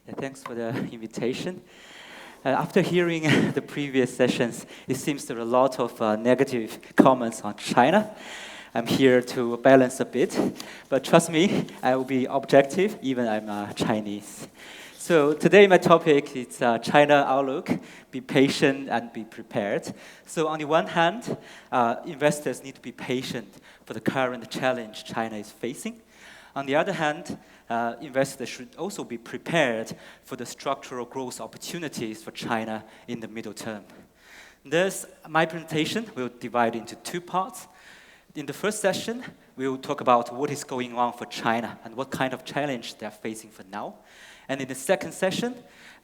Yeah, thanks for the invitation. After hearing the previous sessions, it seems there are a lot of negative comments on China. I'm here to balance a bit, but trust me, I will be objective, even I'm Chinese. So today my topic is China outlook, be patient and be prepared. So on the one hand, investors need to be patient for the current challenge China is facing. On the other hand, investors should also be prepared for the structural growth opportunities for China in the middle term. Thus, my presentation will divide into two parts. In the first session, we will talk about what is going on for China and what kind of challenge they're facing for now. And in the second session,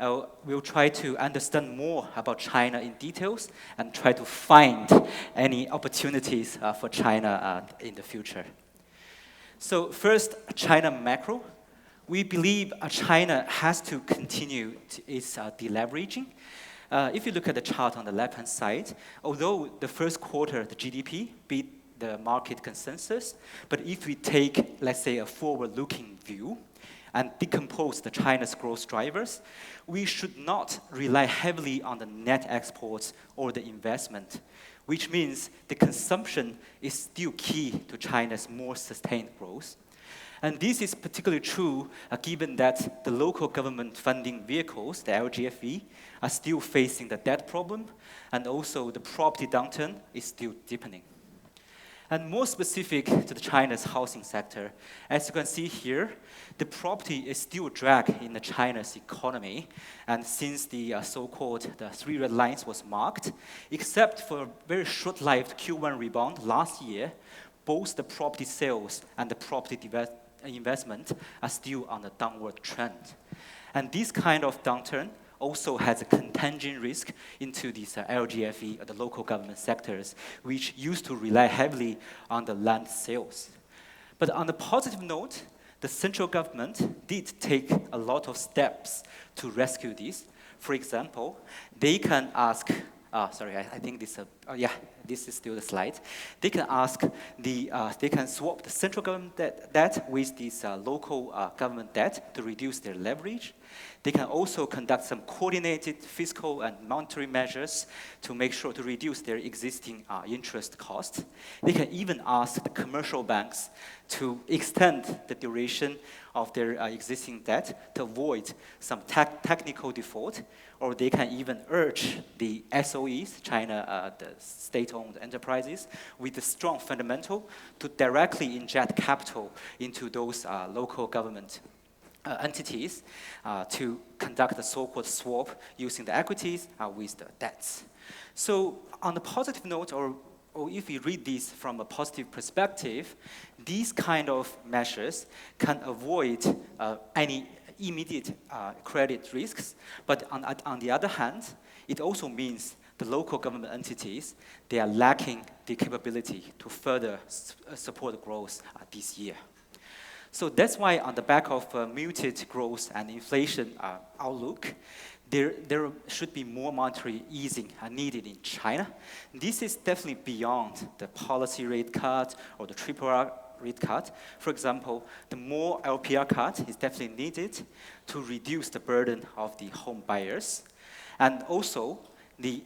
we'll try to understand more about China in details and try to find any opportunities for China in the future. So first, China macro. We believe China has to continue its deleveraging. If you look at the chart on the left-hand side, although the first quarter, the GDP beat the market consensus, but if we take, let's say, a forward-looking view and decompose the China's growth drivers, we should not rely heavily on the net exports or the investment, which means the consumption is still key to China's more sustained growth. And this is particularly true given that the local government funding vehicles, the LGFV, are still facing the debt problem, and also the property downturn is still deepening. And more specific to the China's housing sector, as you can see here, the property is still a drag in the China's economy. And since the so-called the three red lines was marked, except for a very short-lived Q1 rebound last year, both the property sales and the property investment are still on a downward trend. And this kind of downturn also has a contingent risk into these LGFE, the local government sectors, which used to rely heavily on the land sales. But on a positive note, the central government did take a lot of steps to rescue this. For example, they can ask, I think this, this is still the slide. They can ask they can swap the central government debt with this local government debt to reduce their leverage. They can also conduct some coordinated fiscal and monetary measures to make sure to reduce their existing interest costs. They can even ask the commercial banks to extend the duration of their existing debt to avoid some technical default, or they can even urge the SOEs, China, the state-owned enterprises, with a strong fundamental to directly inject capital into those local government entities to conduct the so-called swap using the equities with the debts. So on a positive note, or if we read this from a positive perspective, these kind of measures can avoid any immediate credit risks. But on the other hand, it also means the local government entities, they are lacking the capability to further support growth this year. So that's why on the back of muted growth and inflation outlook, there should be more monetary easing needed in China. This is definitely beyond the policy rate cut or the triple R rate cut. For example, the more LPR cut is definitely needed to reduce the burden of the home buyers. And also, the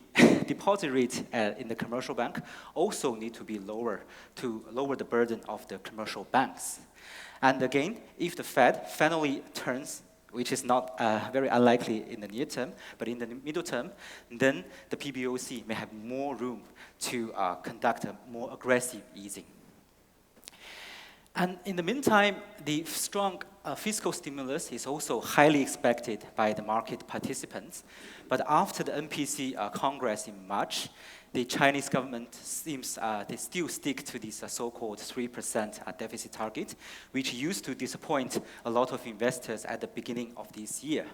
deposit rate in the commercial bank also need to be lower to lower the burden of the commercial banks. And again, if the Fed finally turns, which is not very unlikely in the near term, but in the middle term, then the PBOC may have more room to conduct a more aggressive easing. And in the meantime, the strong fiscal stimulus is also highly expected by the market participants. But after the NPC Congress in March, the Chinese government seems they still stick to this so-called 3% deficit target, which used to disappoint a lot of investors at the beginning of this year.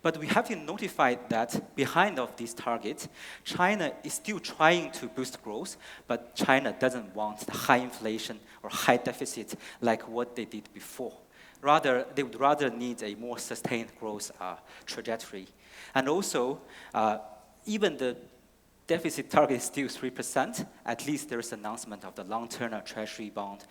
But we have to notify that behind of this target, China is still trying to boost growth, but China doesn't want the high inflation or high deficit like what they did before. Rather, they would rather need a more sustained growth trajectory. And also, even the deficit target is still 3%. At least there is an announcement of the long-term treasury bond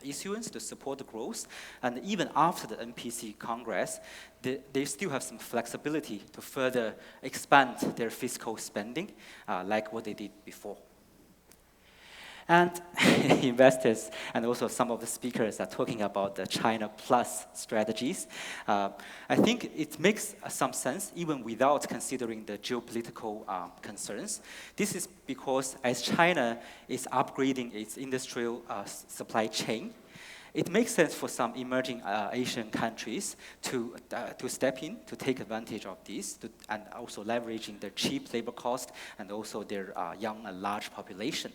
issuance to support the growth. And even after the NPC Congress, they still have some flexibility to further expand their fiscal spending, like what they did before. And investors and also some of the speakers are talking about the China Plus strategies. I think it makes some sense even without considering the geopolitical concerns. This is because as China is upgrading its industrial supply chain, it makes sense for some emerging Asian countries to step in, to take advantage of this, and also leveraging their cheap labor cost and also their young and large population.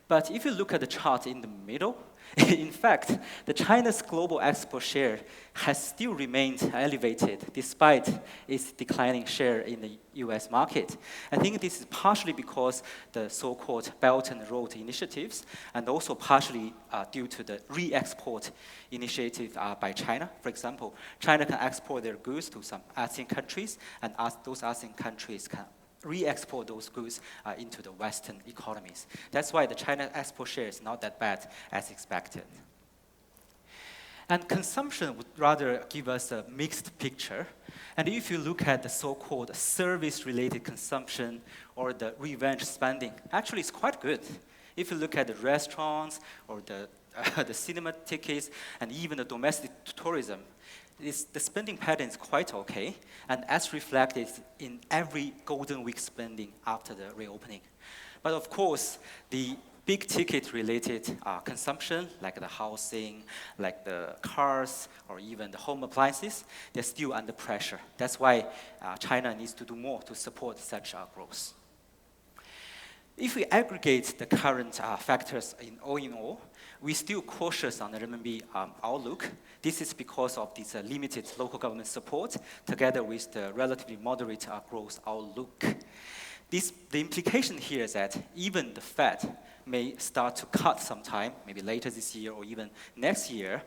But if you look at the chart in the middle, in fact, the China's global export share has still remained elevated despite its declining share in the US market. I think this is partially because the so-called Belt and Road initiatives, and also partially due to the re-export initiative by China. For example, China can export their goods to some ASEAN countries, and those ASEAN countries can re-export those goods into the Western economies. That's why the China export share is not that bad as expected. And consumption would rather give us a mixed picture. And if you look at the so-called service-related consumption or the revenge spending, actually it's quite good. If you look at the restaurants or the cinema tickets and even the domestic tourism, the spending pattern is quite okay, and as reflected in every Golden Week spending after the reopening. But of course, the big ticket related consumption, like the housing, like the cars, or even the home appliances, they're still under pressure. That's why China needs to do more to support such growth. If we aggregate the current factors in all, we're still cautious on the renminbi outlook. This is because of this limited local government support, together with the relatively moderate growth outlook. The implication here is that even the Fed may start to cut sometime, maybe later this year or even next year.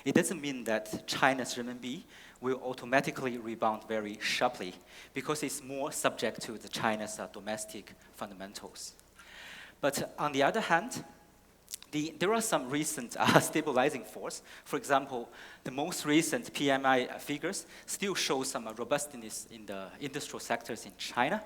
It doesn't mean that China's renminbi will automatically rebound very sharply, because it's more subject to the China's domestic fundamentals. But on the other hand, there are some recent stabilizing force. For example, the most recent PMI figures still show some robustness in the industrial sectors in China.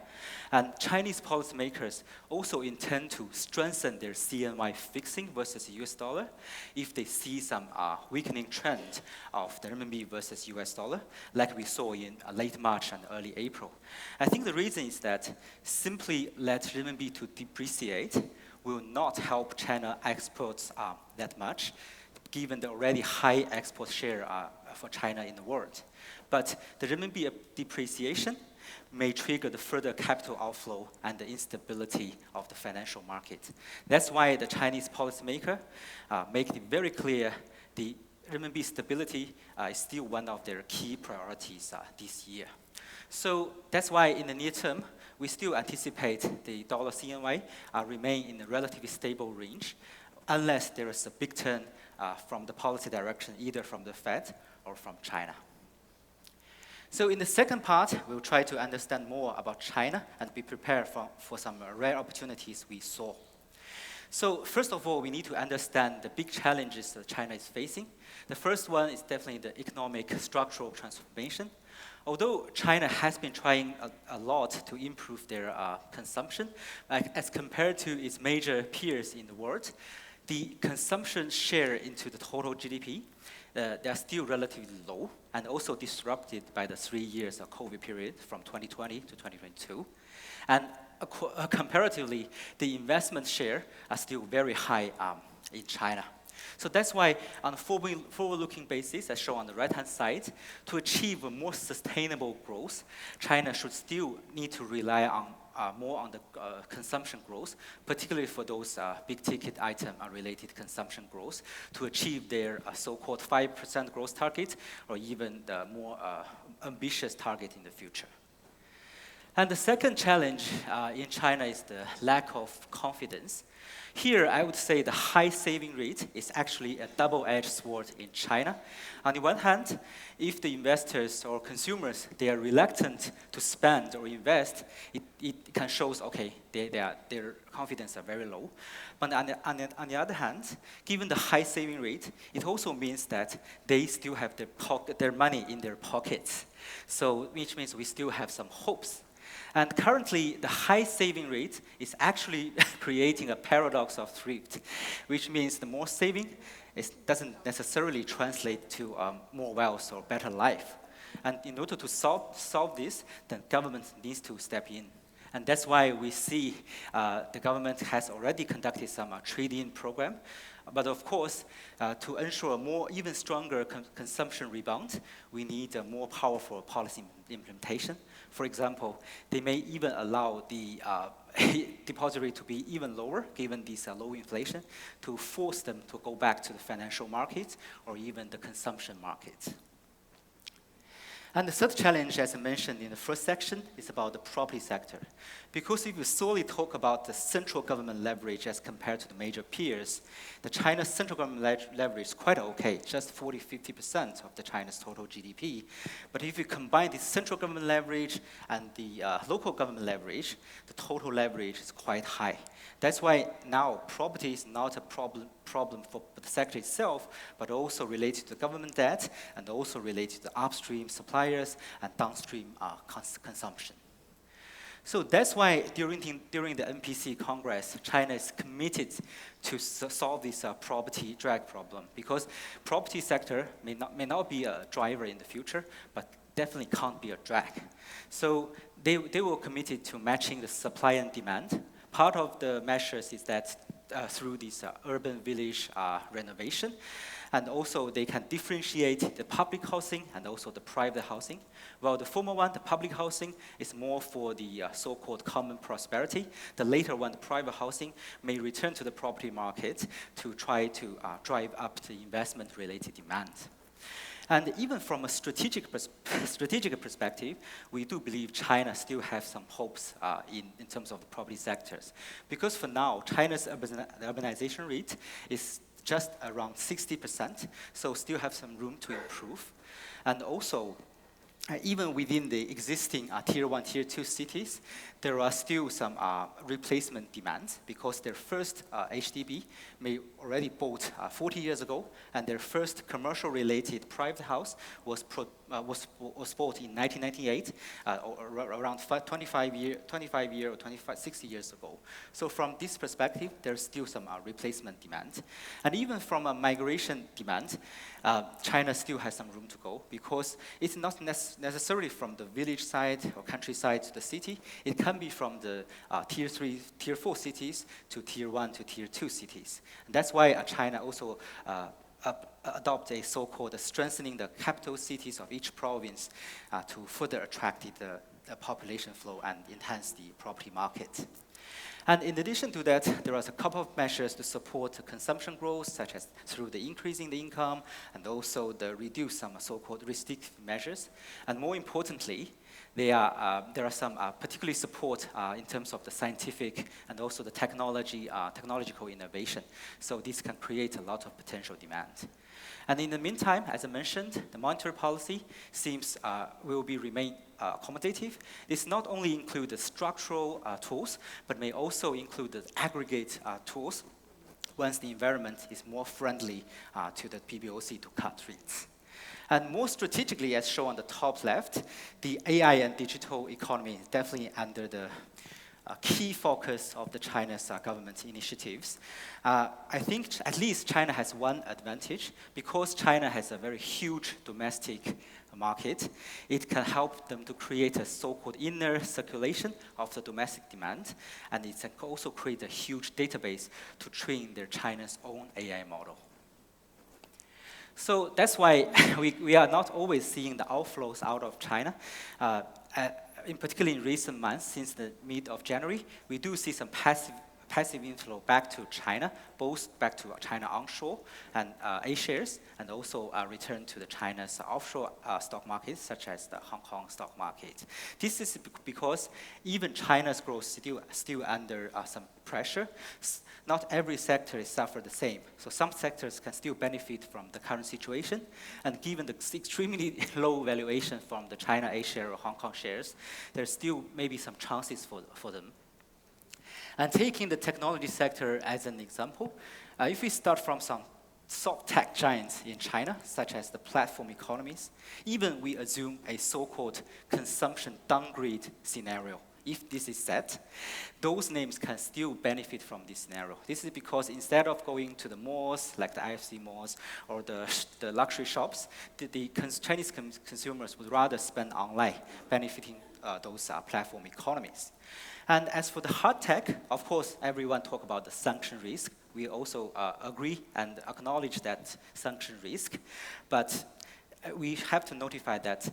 And Chinese policymakers also intend to strengthen their CNY fixing versus the US dollar if they see some weakening trend of the renminbi versus US dollar, like we saw in late March and early April. I think the reason is that simply let renminbi to depreciate will not help China exports that much, given the already high export share for China in the world. But the renminbi depreciation may trigger the further capital outflow and the instability of the financial market. That's why the Chinese policymaker make it very clear the renminbi stability is still one of their key priorities this year. So that's why in the near term, we still anticipate the dollar CNY remain in a relatively stable range, unless there is a big turn from the policy direction, either from the Fed or from China. So in the second part, we'll try to understand more about China and be prepared for some rare opportunities we saw. So first of all, we need to understand the big challenges that China is facing. The first one is definitely the economic structural transformation. Although China has been trying a lot to improve their consumption, as compared to its major peers in the world, the consumption share into the total GDP, they are still relatively low and also disrupted by the 3 years of COVID period from 2020 to 2022. And comparatively, the investment share are still very high in China. So that's why on a forward-looking basis, as shown on the right-hand side, to achieve a more sustainable growth, China should still need to rely on more on the consumption growth, particularly for those big-ticket item-related consumption growth, to achieve their so-called 5% growth target, or even the more ambitious target in the future. And the second challenge in China is the lack of confidence. Here, I would say the high saving rate is actually a double-edged sword in China. On the one hand, if the investors or consumers, they are reluctant to spend or invest, it can show, okay, their confidence are very low. But on the other hand, given the high saving rate, it also means that they still have their money in their pockets. So, which means we still have some hopes. And currently, the high saving rate is actually creating a paradox of thrift, which means the more saving doesn't necessarily translate to more wealth or better life. And in order to solve this, the government needs to step in. And that's why we see the government has already conducted some trade-in program. But of course, to ensure a more even stronger consumption rebound, we need a more powerful policy implementation. For example, they may even allow the deposit rate to be even lower, given this low inflation, to force them to go back to the financial markets or even the consumption markets. And the third challenge, as I mentioned in the first section, is about the property sector. Because if you solely talk about the central government leverage as compared to the major peers, the China's central government leverage is quite okay, just 40-50% of the China's total GDP. But if you combine the central government leverage and the local government leverage, the total leverage is quite high. That's why now property is not a problem for the sector itself, but also related to government debt and also related to upstream suppliers and downstream consumption. So that's why during the NPC Congress, China is committed to solve this property drag problem, because property sector may not be a driver in the future, but definitely can't be a drag. So they were committed to matching the supply and demand. Part of the measures is that through this urban village renovation, and also they can differentiate the public housing and also the private housing. While the former one, the public housing, is more for the so-called common prosperity. The later one, the private housing, may return to the property market to try to drive up the investment-related demand. And even from a strategic perspective, we do believe China still has some hopes in terms of the property sectors. Because for now, China's urbanization rate is just around 60%, so still have some room to improve. And also, even within the existing Tier 1, Tier 2 cities, there are still some replacement demands, because their first HDB may already bought 40 years ago, and their first commercial-related private house was bought in 1998, around 60 years ago. So from this perspective, there's still some replacement demand. And even from a migration demand, China still has some room to go, because it's not necessarily from the village side or countryside to the city. It can be from the Tier 3, Tier 4 cities to Tier 1 to Tier 2 cities. And that's why China also adopt a so-called strengthening the capital cities of each province to further attract the population flow and enhance the property market. And in addition to that, there are a couple of measures to support consumption growth, such as through the increasing the income and also the reduce some so-called restrictive measures. And more importantly, there are some particularly support in terms of the scientific and also the technological innovation. So this can create a lot of potential demand. And in the meantime, as I mentioned, the monetary policy seems will remain accommodative. This not only include the structural tools, but may also include the aggregate tools once the environment is more friendly to the PBOC to cut rates. And more strategically, as shown on the top left, the AI and digital economy is definitely under the key focus of the China's government initiatives. I think at least China has one advantage. Because China has a very huge domestic market, it can help them to create a so-called inner circulation of the domestic demand, and it can also create a huge database to train their China's own AI model. So that's why we are not always seeing the outflows out of China. In particular in recent months, since the mid of January, we do see some passive passive inflow back to China, both back to China onshore and A shares, and also return to the China's offshore stock markets, such as the Hong Kong stock market. This is because even China's growth still under some pressure. Not every sector is suffered the same. So some sectors can still benefit from the current situation, and given the extremely low valuation from the China A share or Hong Kong shares, there's still maybe some chances for them. And taking the technology sector as an example, if we start from some soft tech giants in China, such as the platform economies, even we assume a so-called consumption downgrade scenario. If this is set, those names can still benefit from this scenario. This is because instead of going to the malls, like the IFC malls, or the luxury shops, the Chinese consumers would rather spend online, benefiting those platform economies. And as for the hard tech, of course, everyone talk about the sanction risk. We also agree and acknowledge that sanction risk, but we have to notify that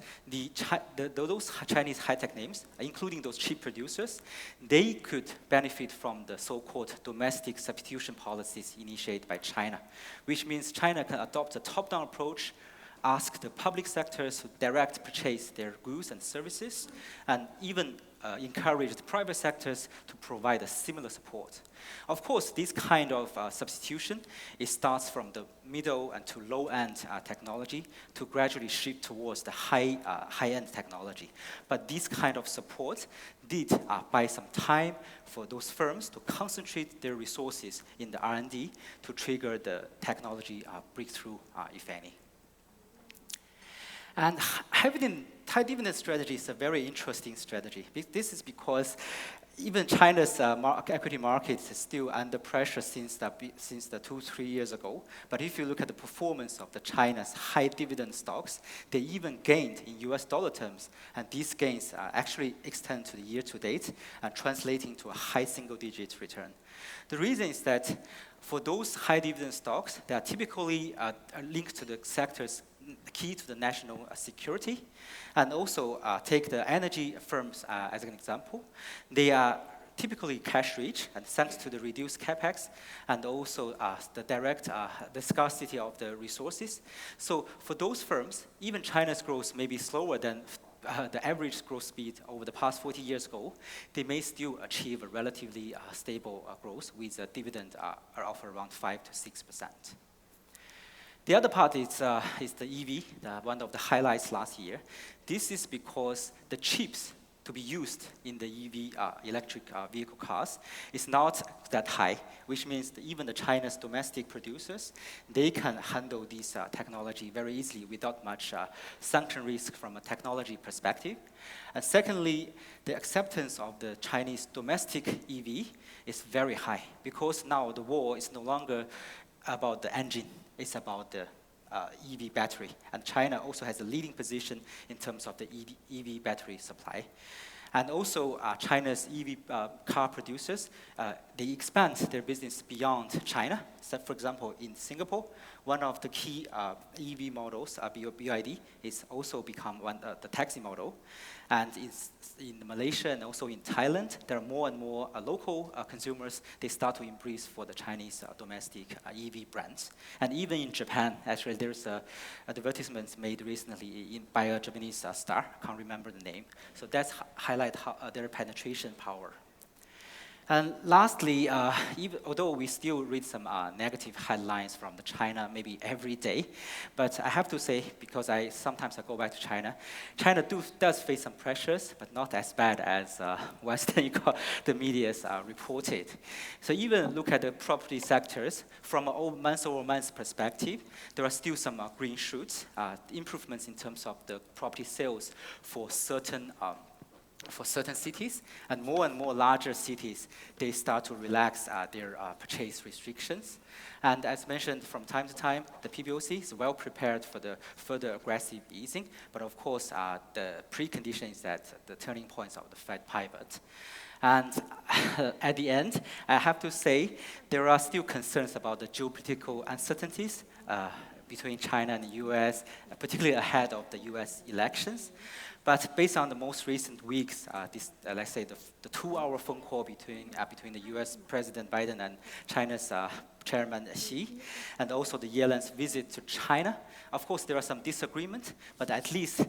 those Chinese high-tech names, including those cheap producers, they could benefit from the so-called domestic substitution policies initiated by China, which means China can adopt a top-down approach, ask the public sectors to direct purchase their goods and services, and even encourage the private sectors to provide a similar support. Of course, this kind of substitution, it starts from the middle and to low-end technology to gradually shift towards the high-end technology. But this kind of support did buy some time for those firms to concentrate their resources in the R&D to trigger the technology breakthrough, if any. And high dividend strategy is a very interesting strategy. This is because even China's equity market is still under pressure since the 2-3 years ago. But if you look at the performance of the China's high dividend stocks, they even gained in US dollar terms. And these gains actually extend to the year to date, translating to a high single-digit return. The reason is that for those high dividend stocks, they are typically linked to the sectors key to the national security, and also take the energy firms as an example. They are typically cash rich, and thanks to the reduced capex, and also the scarcity of the resources. So for those firms, even China's growth may be slower than the average growth speed over the past 40 years ago, they may still achieve a relatively stable growth with a dividend of around 5 to 6%. The other part is the EV, one of the highlights last year. This is because the chips to be used in the EV electric vehicle cars is not that high, which means that even the China's domestic producers, they can handle this technology very easily without much sanction risk from a technology perspective. And secondly, the acceptance of the Chinese domestic EV is very high because now the war is no longer about the engine. It's about the EV battery. And China also has a leading position in terms of the EV battery supply. And also, China's EV car producers, they expand their business beyond China. So, for example, in Singapore, one of the key EV models, BYD, is also become the taxi model. And in Malaysia and also in Thailand, there are more and more local consumers, they start to embrace for the Chinese domestic EV brands. And even in Japan, actually, there's advertisements made recently by a Japanese star, can't remember the name. So that's highlight their penetration power. And lastly, although we still read some negative headlines from the China maybe every day, but I have to say, because sometimes I go back to China, China does face some pressures, but not as bad as Western the media's reported. So even look at the property sectors, from a month-over-month perspective, there are still some green shoots, improvements in terms of the property sales for certain cities, and more larger cities, they start to relax their purchase restrictions. And as mentioned from time to time, the PBOC is well prepared for the further aggressive easing, but of course, the precondition is that the turning points of the Fed pivot. And at the end, I have to say, there are still concerns about the geopolitical uncertainties between China and the US, particularly ahead of the US elections. But based on the most recent weeks, let's say the 2-hour phone call between the U.S. President Biden and China's Chairman Xi, and also the Yellen's visit to China, of course there are some disagreements, but at least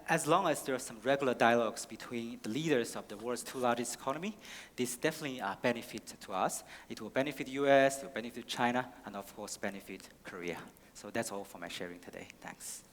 as long as there are some regular dialogues between the leaders of the world's 2 largest economy, this definitely benefit to us. It will benefit U.S., it will benefit China, and of course benefit Korea. So that's all for my sharing today. Thanks.